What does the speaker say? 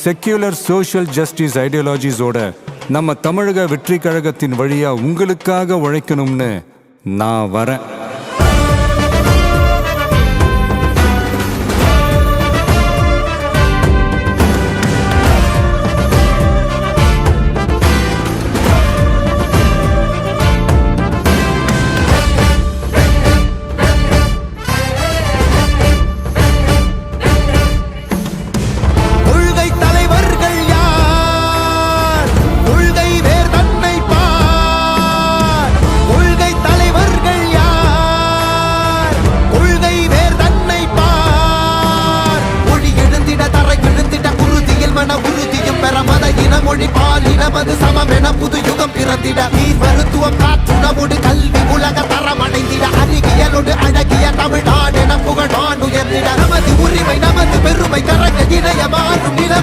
Secular social justice ஐடியாலஜிஸோட நம்ம தமிழக வெற்றி கழகத்தின் வழியா உங்களுக்காக உழைக்கணும்னு நான் வரேன். மொழி பாலினமது சமமென புது யுகம் பிறந்திட நீர் மருத்துவம் காற்றுணவோடு கல்வி உலக தரமடைந்திட அறிவியலோடு அழகிய தமிழ்நாடு என புகழ் உயர்ந்திட நமது உரிமை நமது பெருமை கரங்க இணைய மாறும் நிலைமை